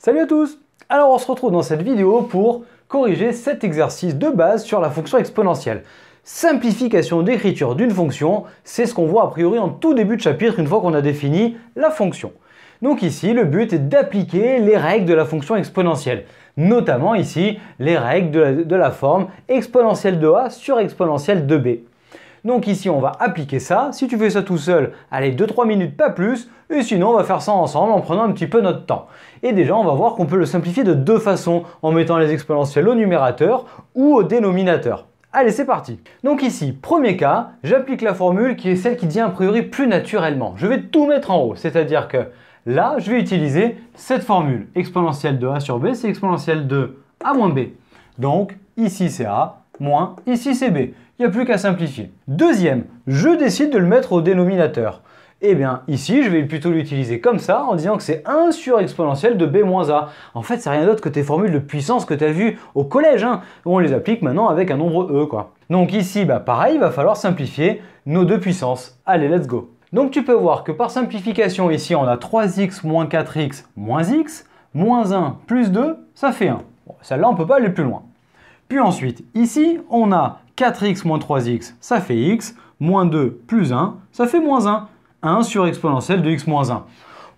Salut à tous! Alors on se retrouve dans cette vidéo pour corriger cet exercice de base sur la fonction exponentielle. Simplification d'écriture d'une fonction, c'est ce qu'on voit a priori en tout début de chapitre une fois qu'on a défini la fonction. Donc ici, le but est d'appliquer les règles de la fonction exponentielle. Notamment ici, les règles de la forme exponentielle de a sur exponentielle de b. Donc ici, on va appliquer ça. Si tu fais ça tout seul, allez, 2-3 minutes, pas plus. Et sinon, on va faire ça ensemble en prenant un petit peu notre temps. Et déjà, on va voir qu'on peut le simplifier de deux façons, en mettant les exponentielles au numérateur ou au dénominateur. Allez, c'est parti. Donc ici, premier cas, j'applique la formule qui est celle qui dit a priori plus naturellement. Je vais tout mettre en haut, c'est-à-dire que là, je vais utiliser cette formule. Exponentielle de a sur b, c'est exponentielle de a moins b. Donc, ici c'est a, moins, ici c'est b. Il n'y a plus qu'à simplifier. Deuxième, je décide de le mettre au dénominateur. Eh bien, ici, je vais plutôt l'utiliser comme ça, en disant que c'est 1 sur exponentielle de b moins a. En fait, c'est rien d'autre que tes formules de puissance que tu as vues au collège, où on les applique maintenant avec un nombre e, quoi. Donc ici, pareil, il va falloir simplifier nos deux puissances. Allez, let's go. Donc tu peux voir que par simplification, ici, on a 3x moins 4x moins x, moins 1 plus 2, ça fait 1. Bon, celle-là, on ne peut pas aller plus loin. Puis ensuite, ici, on a 4x moins 3x, ça fait x, moins 2 plus 1, ça fait moins 1. 1 sur exponentielle de x moins 1.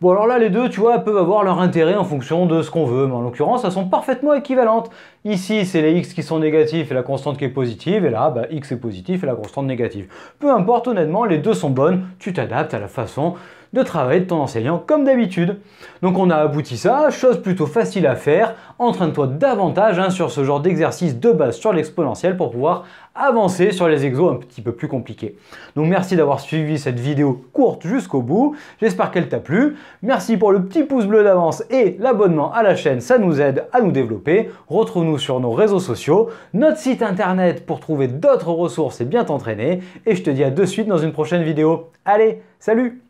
Bon, alors là, les deux, tu vois, peuvent avoir leur intérêt en fonction de ce qu'on veut, mais en l'occurrence, elles sont parfaitement équivalentes. Ici, c'est les x qui sont négatifs et la constante qui est positive, et là, x est positif et la constante négative. Peu importe, honnêtement, les deux sont bonnes, tu t'adaptes à la façon de travailler de ton enseignant comme d'habitude. Donc on a abouti ça, chose plutôt facile à faire, entraîne-toi davantage sur ce genre d'exercice de base sur l'exponentielle pour pouvoir avancer sur les exos un petit peu plus compliqués. Donc merci d'avoir suivi cette vidéo courte jusqu'au bout, j'espère qu'elle t'a plu, merci pour le petit pouce bleu d'avance et l'abonnement à la chaîne, ça nous aide à nous développer, retrouve-nous sur nos réseaux sociaux, notre site internet pour trouver d'autres ressources et bien t'entraîner, et je te dis à de suite dans une prochaine vidéo. Allez, salut!